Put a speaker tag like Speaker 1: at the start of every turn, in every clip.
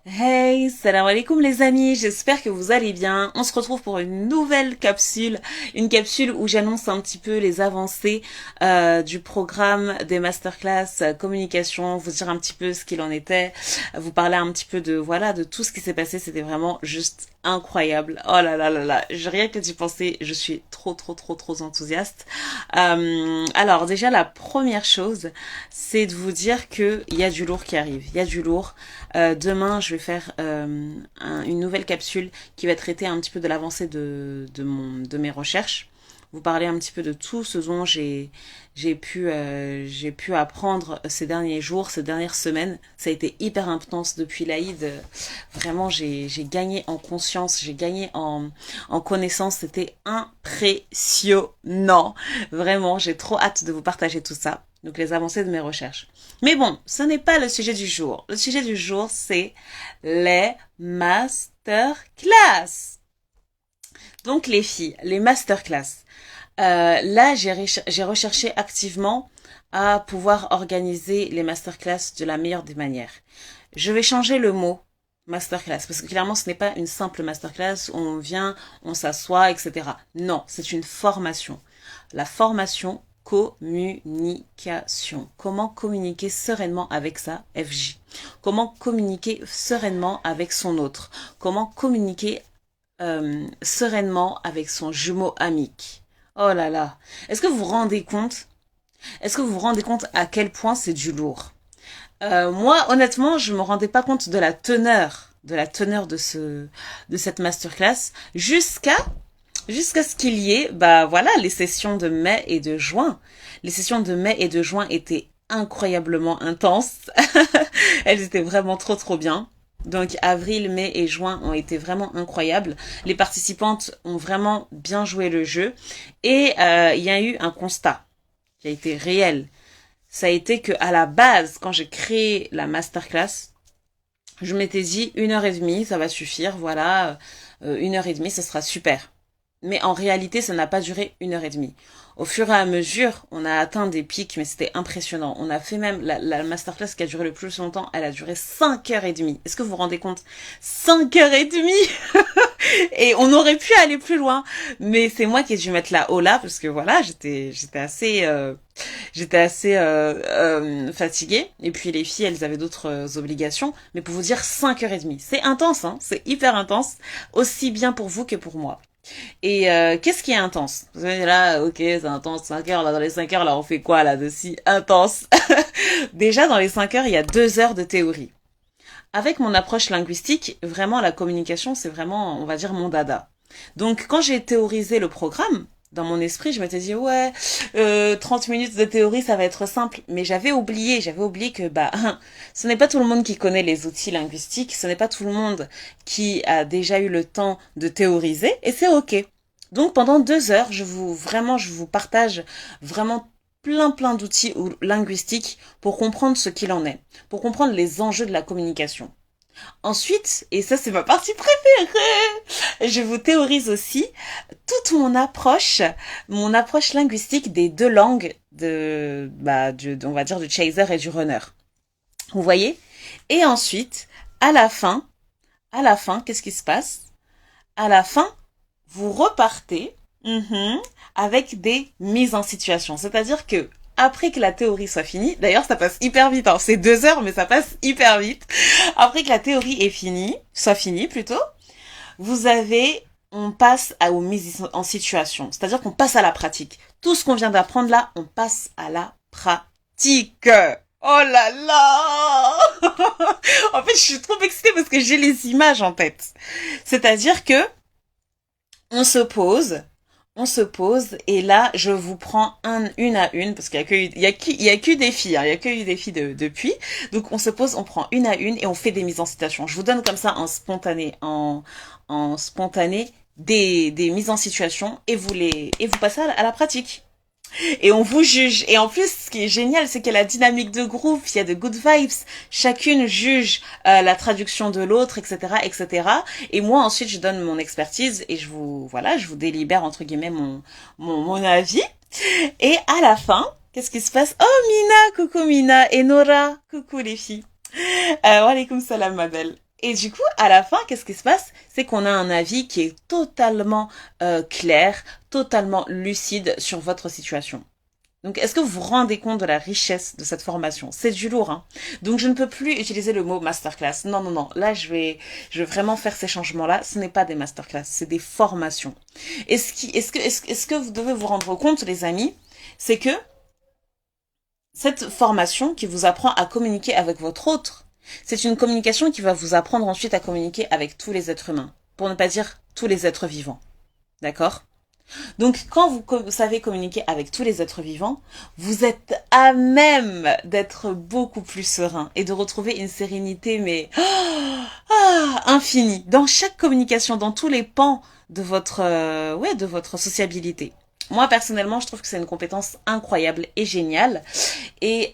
Speaker 1: Hey, salam alaikum les amis, j'espère que vous allez bien. On se retrouve pour une capsule où j'annonce un petit peu les avancées du programme des masterclass communication, vous dire un petit peu ce qu'il en était, vous parler un petit peu de voilà de tout ce qui s'est passé. C'était vraiment juste incroyable. Oh là là là là, rien que d'y penser, je suis trop enthousiaste. Alors déjà la première chose, c'est de vous dire que il y a du lourd qui arrive, il y a du lourd. Demain, je vais faire une nouvelle capsule qui va traiter un petit peu de l'avancée de mes recherches. Vous parler un petit peu de tout ce dont j'ai pu apprendre ces derniers jours, ces dernières semaines. Ça a été hyper intense depuis l'Aïd. Vraiment, j'ai gagné en conscience, j'ai gagné en connaissance. C'était impressionnant. Vraiment, j'ai trop hâte de vous partager tout ça. Donc les avancées de mes recherches. Mais bon, ce n'est pas le sujet du jour. Le sujet du jour, c'est les masterclass. Donc les filles, les masterclass. Là, j'ai recherché activement à pouvoir organiser les masterclass de la meilleure des manières. Je vais changer le mot masterclass parce que clairement, ce n'est pas une simple masterclass où on vient, on s'assoit, etc. Non, c'est une formation. La formation communication. Comment communiquer sereinement avec sa FJ? Comment communiquer sereinement avec son autre? Comment communiquer sereinement avec son jumeau amique? Oh là là. Est-ce que vous vous rendez compte? Est-ce que vous vous rendez compte à quel point c'est du lourd? Moi, honnêtement, je me rendais pas compte de la teneur de cette masterclass jusqu'à ce qu'il y ait, bah voilà, les sessions de mai et de juin. Les sessions de mai et de juin étaient incroyablement intenses. Elles étaient vraiment trop bien. Donc avril, mai et juin ont été vraiment incroyables. Les participantes ont vraiment bien joué le jeu. Et il y a eu un constat qui a été réel. Ça a été que à la base, quand j'ai créé la masterclass, je m'étais dit 1 heure et demie, ça va suffire, voilà, 1 heure et demie, ça sera super. Mais en réalité, ça n'a pas duré 1 heure et demie. Au fur et à mesure, on a atteint des pics, mais c'était impressionnant. On a fait même la masterclass qui a duré le plus longtemps, elle a duré 5 heures et demie. Est-ce que vous vous rendez compte? 5 heures et demie. Et on aurait pu aller plus loin. Mais c'est moi qui ai dû mettre la hola parce que voilà, j'étais assez fatiguée. Et puis les filles, elles avaient d'autres obligations. Mais pour vous dire 5 heures et demie, c'est intense, hein, c'est hyper intense, aussi bien pour vous que pour moi. Et qu'est-ce qui est intense? Vous allez dire là, ok, c'est intense, 5 heures, là, dans les 5 heures, là, on fait quoi, là, de si intense? Déjà, dans les 5 heures, il y a 2 heures de théorie. Avec mon approche linguistique, vraiment, la communication, c'est vraiment, on va dire, mon dada. Donc, quand j'ai théorisé le programme, dans mon esprit, je m'étais dit, ouais, 30 minutes de théorie, ça va être simple. Mais j'avais oublié que, bah, ce n'est pas tout le monde qui connaît les outils linguistiques, ce n'est pas tout le monde qui a déjà eu le temps de théoriser, et c'est ok. Donc, pendant 2 heures, je vous partage vraiment plein d'outils linguistiques pour comprendre ce qu'il en est, pour comprendre les enjeux de la communication. Ensuite, et ça c'est ma partie préférée, je vous théorise aussi toute mon approche linguistique des deux langues on va dire du chaser et du runner. Vous voyez? Et ensuite, à la fin, qu'est-ce qui se passe? À la fin, vous repartez avec des mises en situation. C'est-à-dire que après que la théorie soit finie, d'ailleurs ça passe hyper vite, hein, c'est 2 heures mais ça passe hyper vite. Après que la théorie est finie, soit finie plutôt, on passe aux mises en situation. C'est-à-dire qu'on passe à la pratique. Tout ce qu'on vient d'apprendre là, on passe à la pratique. Oh là là. En fait, je suis trop excitée parce que j'ai les images en tête. C'est-à-dire que on se pose, et là je vous prends une à une parce qu'il y a que des filles, hein, il y a que eu des filles depuis. Donc on se pose, on prend une à une et on fait des mises en situation. Je vous donne comme ça en spontané des mises en situation et vous passez à la pratique. Et on vous juge. Et en plus, ce qui est génial, c'est qu'il y a la dynamique de groupe, il y a de good vibes. Chacune juge la traduction de l'autre, etc., etc. Et moi, ensuite, je donne mon expertise et je vous délibère, entre guillemets, mon avis. Et à la fin, qu'est-ce qui se passe? Oh, Mina, coucou Mina. Et Nora, coucou les filles. Wa alaikum salam, ma belle. Et du coup, à la fin, qu'est-ce qui se passe? C'est qu'on a un avis qui est totalement clair, totalement lucide sur votre situation. Donc, est-ce que vous vous rendez compte de la richesse de cette formation? C'est du lourd, hein. Donc, je ne peux plus utiliser le mot masterclass. Non, non, non. Là, je vais vraiment faire ces changements-là. Ce n'est pas des masterclass, c'est des formations. Et est-ce que vous devez vous rendre compte, les amis, c'est que cette formation qui vous apprend à communiquer avec votre autre, c'est une communication qui va vous apprendre ensuite à communiquer avec tous les êtres humains, pour ne pas dire tous les êtres vivants. D'accord? Donc, quand vous savez communiquer avec tous les êtres vivants, vous êtes à même d'être beaucoup plus serein et de retrouver une sérénité, mais infinie, dans chaque communication, dans tous les pans de votre, de votre sociabilité. Moi, personnellement, je trouve que c'est une compétence incroyable et géniale. Et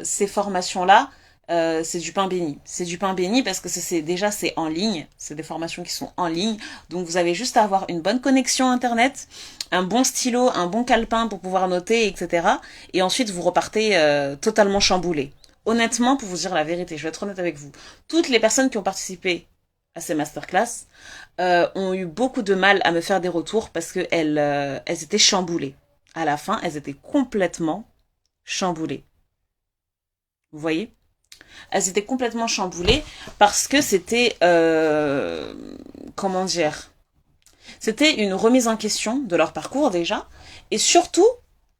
Speaker 1: ces formations-là, c'est du pain béni. C'est du pain béni parce que c'est en ligne. C'est des formations qui sont en ligne. Donc vous avez juste à avoir une bonne connexion internet, un bon stylo, un bon calepin pour pouvoir noter, etc. Et ensuite vous repartez totalement chamboulé. Honnêtement, pour vous dire la vérité, je vais être honnête avec vous. Toutes les personnes qui ont participé à ces masterclass ont eu beaucoup de mal à me faire des retours parce que elles étaient chamboulées. À la fin, elles étaient complètement chamboulées. Vous voyez? Elles étaient complètement chamboulées parce que c'était, comment dire, c'était une remise en question de leur parcours déjà, et surtout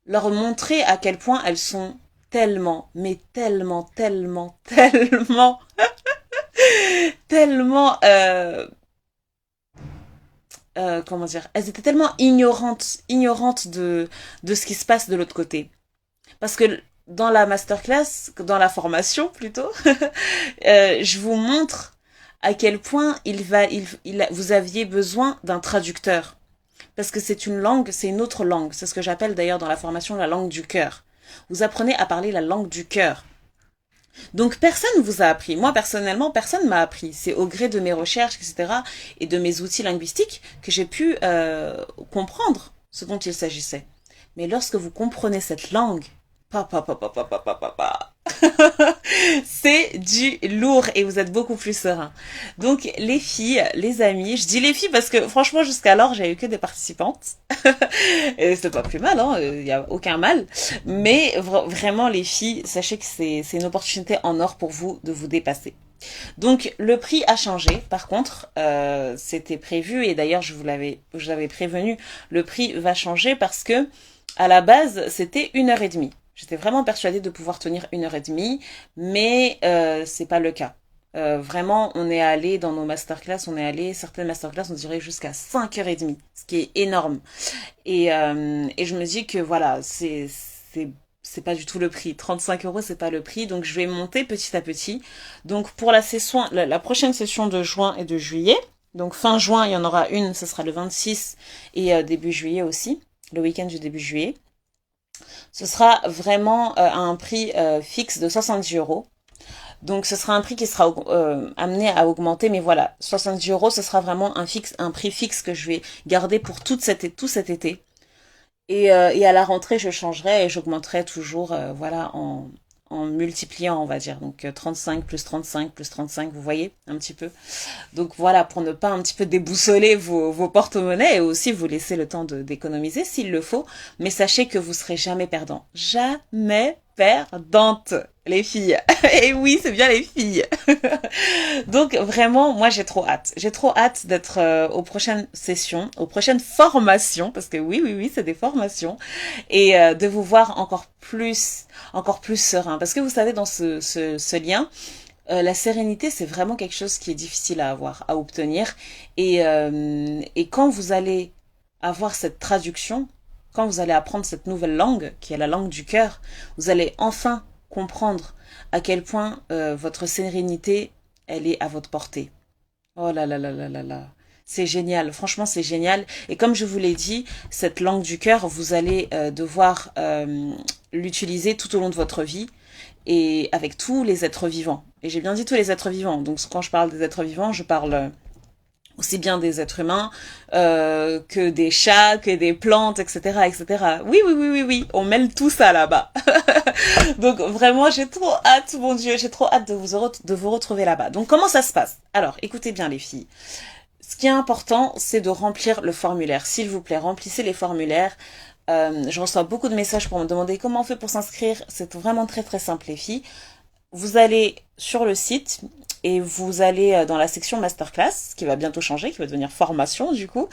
Speaker 1: leur montrer à quel point elles sont tellement, mais tellement, tellement, tellement, tellement, comment dire, elles étaient tellement ignorantes de ce qui se passe de l'autre côté. Parce que dans la masterclass, dans la formation plutôt, je vous montre à quel point vous aviez besoin d'un traducteur. Parce que c'est une langue, c'est une autre langue. C'est ce que j'appelle d'ailleurs dans la formation la langue du cœur. Vous apprenez à parler la langue du cœur. Donc personne ne vous a appris. Moi personnellement, personne m'a appris. C'est au gré de mes recherches, etc. et de mes outils linguistiques que j'ai pu comprendre ce dont il s'agissait. Mais lorsque vous comprenez cette langue, c'est du lourd et vous êtes beaucoup plus serein. Donc les filles, les amis, je dis les filles parce que franchement jusqu'alors j'ai eu que des participantes. Et c'est pas plus mal, hein, y a aucun mal. Mais vraiment les filles, sachez que c'est une opportunité en or pour vous de vous dépasser. Donc le prix a changé. Par contre, c'était prévu et d'ailleurs je vous l'avais prévenu, le prix va changer parce que à la base c'était 1h30. J'étais vraiment persuadée de pouvoir tenir 1h30, mais c'est pas le cas. Vraiment, on est allé dans nos masterclass, certaines masterclass, on dirait jusqu'à 5h30, ce qui est énorme. Et je me dis que voilà, c'est pas du tout le prix. 35 €, c'est pas le prix, donc je vais monter petit à petit. Donc pour la prochaine session de juin et de juillet, donc fin juin, il y en aura une, ce sera le 26 et début juillet aussi, le week-end du début juillet. Ce sera vraiment à un prix fixe de 70 €. Donc ce sera un prix qui sera amené à augmenter, mais voilà, 70 €, ce sera vraiment un prix fixe que je vais garder pour tout cet été. Et à la rentrée, je changerai et j'augmenterai toujours, voilà, en multipliant, on va dire. Donc 35 plus 35 plus 35, vous voyez, un petit peu. Donc voilà, pour ne pas un petit peu déboussoler vos porte-monnaies et aussi vous laisser le temps d'économiser s'il le faut. Mais sachez que vous serez jamais perdant. Jamais perdante, les filles. Et oui, c'est bien les filles. Donc vraiment, moi j'ai trop hâte. J'ai trop hâte d'être aux prochaines sessions, aux prochaines formations, parce que oui, oui, oui, c'est des formations, et de vous voir encore plus serein. Parce que vous savez, dans ce lien, la sérénité, c'est vraiment quelque chose qui est difficile à avoir, à obtenir. Et quand vous allez avoir cette traduction, quand vous allez apprendre cette nouvelle langue, qui est la langue du cœur, vous allez enfin comprendre à quel point votre sérénité, elle est à votre portée. Oh là là là là là là. C'est génial, franchement c'est génial. Et comme je vous l'ai dit, cette langue du cœur, vous allez devoir l'utiliser tout au long de votre vie et avec tous les êtres vivants. Et j'ai bien dit tous les êtres vivants. Donc quand je parle des êtres vivants, je parle aussi bien des êtres humains que des chats, que des plantes, etc., etc. Oui, oui, oui, oui, oui, on mêle tout ça là-bas. Donc vraiment, j'ai trop hâte, mon Dieu, j'ai trop hâte de vous retrouver là-bas. Donc comment ça se passe? Alors, écoutez bien les filles. Ce qui est important, c'est de remplir le formulaire. S'il vous plaît, remplissez les formulaires. Je reçois beaucoup de messages pour me demander comment on fait pour s'inscrire. C'est vraiment très très simple les filles. Vous allez sur le site et vous allez dans la section masterclass, qui va bientôt changer, qui va devenir formation du coup,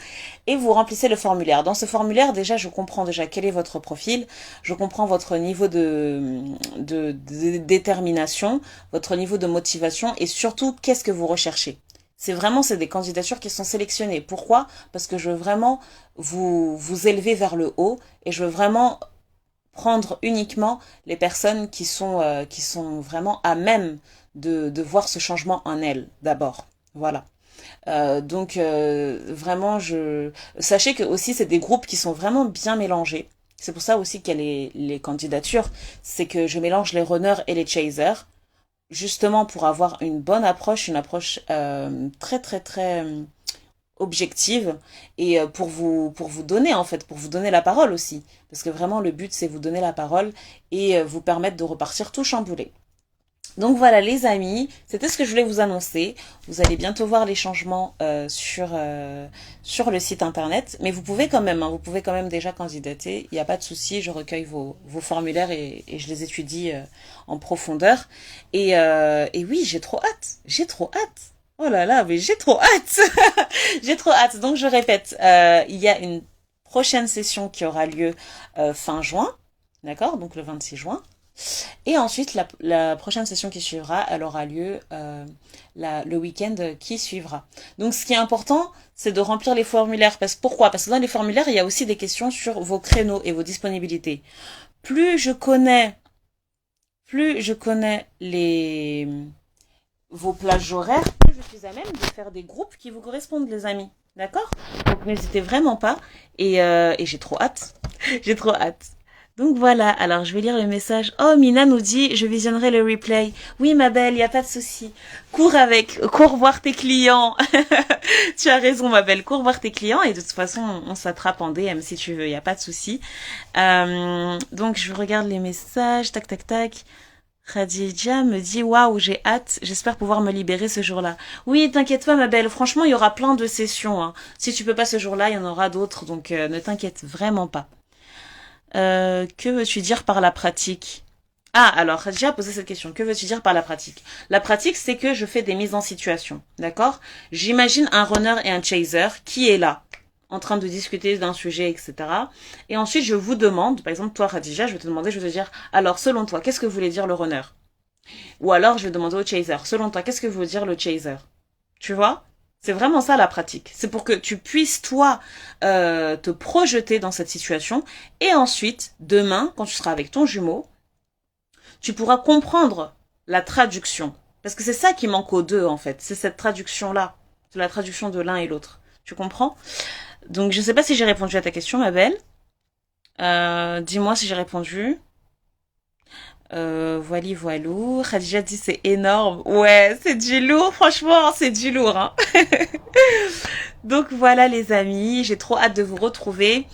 Speaker 1: et vous remplissez le formulaire. Dans ce formulaire, déjà, je comprends déjà quel est votre profil, je comprends votre niveau de détermination, votre niveau de motivation, et surtout, qu'est-ce que vous recherchez. C'est des candidatures qui sont sélectionnées. Pourquoi? Parce que je veux vraiment vous élever vers le haut, et je veux vraiment prendre uniquement les personnes qui sont vraiment à même de voir ce changement en elles d'abord. Voilà. Vraiment, sachez que aussi c'est des groupes qui sont vraiment bien mélangés. C'est pour ça aussi qu'il y a les candidatures. C'est que je mélange les runners et les chasers, justement pour avoir une approche très très très objective et pour vous donner en fait, pour vous donner la parole aussi. Parce que vraiment le but c'est vous donner la parole et vous permettre de repartir tout chamboulé. Donc voilà les amis, c'était ce que je voulais vous annoncer. Vous allez bientôt voir les changements sur le site internet, mais vous pouvez quand même, hein, vous pouvez quand même déjà candidater. Il n'y a pas de souci, je recueille vos formulaires et je les étudie en profondeur. Et oui, j'ai trop hâte. Oh là là, mais j'ai trop hâte. J'ai trop hâte. Donc je répète, il y a une prochaine session qui aura lieu fin juin, d'accord, donc le 26 juin. Et ensuite, la prochaine session qui suivra, elle aura lieu le week-end qui suivra. Donc, ce qui est important, c'est de remplir les formulaires. Pourquoi? Parce que dans les formulaires, il y a aussi des questions sur vos créneaux et vos disponibilités. Plus je connais, plus je connais vos plages horaires, plus je suis à même de faire des groupes qui vous correspondent, les amis. D'accord? Donc, n'hésitez vraiment pas. Et j'ai trop hâte. J'ai trop hâte. Donc voilà, alors je vais lire le message. Oh, Mina nous dit, je visionnerai le replay. Oui, ma belle, y a pas de souci. Cours voir tes clients. Tu as raison, ma belle, cours voir tes clients et de toute façon, on s'attrape en DM si tu veux, y a pas de souci. Donc je regarde les messages, tac, tac, tac. Khadija me dit, waouh, j'ai hâte, j'espère pouvoir me libérer ce jour-là. Oui, t'inquiète pas, ma belle, franchement, il y aura plein de sessions, hein. Si tu peux pas ce jour-là, il y en aura d'autres, donc ne t'inquiète vraiment pas. Que veux-tu dire par la pratique? Ah, alors, j'ai déjà posé cette question. Que veux-tu dire par la pratique? La pratique, c'est que je fais des mises en situation. D'accord? J'imagine un runner et un chaser qui est là, en train de discuter d'un sujet, etc. Et ensuite, je vous demande, par exemple, toi, Khadija, je vais te demander, je vais te dire, alors, selon toi, qu'est-ce que voulait dire le runner? Ou alors, je vais demander au chaser, selon toi, qu'est-ce que veut dire le chaser? Tu vois? C'est vraiment ça la pratique. C'est pour que tu puisses, toi, te projeter dans cette situation. Et ensuite, demain, quand tu seras avec ton jumeau, tu pourras comprendre la traduction. Parce que c'est ça qui manque aux deux, en fait. C'est cette traduction-là. C'est la traduction de l'un et l'autre. Tu comprends? Donc, je sais pas si j'ai répondu à ta question, ma belle. Dis-moi si j'ai répondu. Voili voilou. Khadija dit c'est énorme. Ouais, c'est du lourd, franchement, c'est du lourd, hein. Donc voilà les amis, j'ai trop hâte de vous retrouver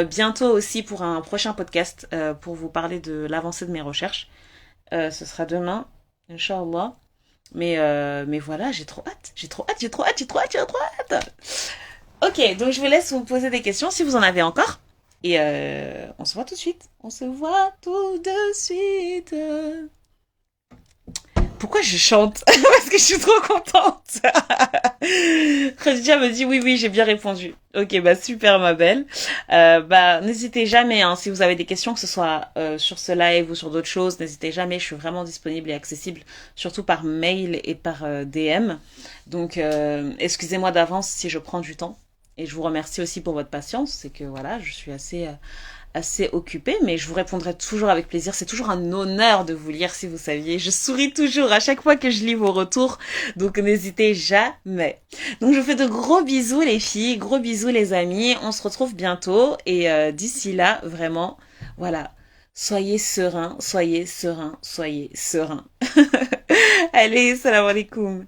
Speaker 1: bientôt aussi pour un prochain podcast pour vous parler de l'avancée de mes recherches. Ce sera demain, Inch'Allah. Mais voilà, j'ai trop hâte, j'ai trop hâte, j'ai trop hâte, j'ai trop hâte, j'ai trop hâte. Ok, donc je vous laisse vous poser des questions si vous en avez encore. Et on se voit tout de suite. On se voit tout de suite. Pourquoi je chante? Parce que je suis trop contente. Khadija me dit oui, oui, j'ai bien répondu. Ok, bah super ma belle. Bah n'hésitez jamais, hein, si vous avez des questions, que ce soit sur ce live ou sur d'autres choses, n'hésitez jamais. Je suis vraiment disponible et accessible, surtout par mail et par DM. Donc excusez-moi d'avance si je prends du temps. Et je vous remercie aussi pour votre patience. C'est que voilà, je suis assez occupée, mais je vous répondrai toujours avec plaisir. C'est toujours un honneur de vous lire, si vous saviez. Je souris toujours à chaque fois que je lis vos retours, donc n'hésitez jamais. Donc je vous fais de gros bisous les filles, gros bisous les amis. On se retrouve bientôt et d'ici là, vraiment, voilà, soyez sereins, soyez sereins, soyez sereins. Allez, salam alaikum.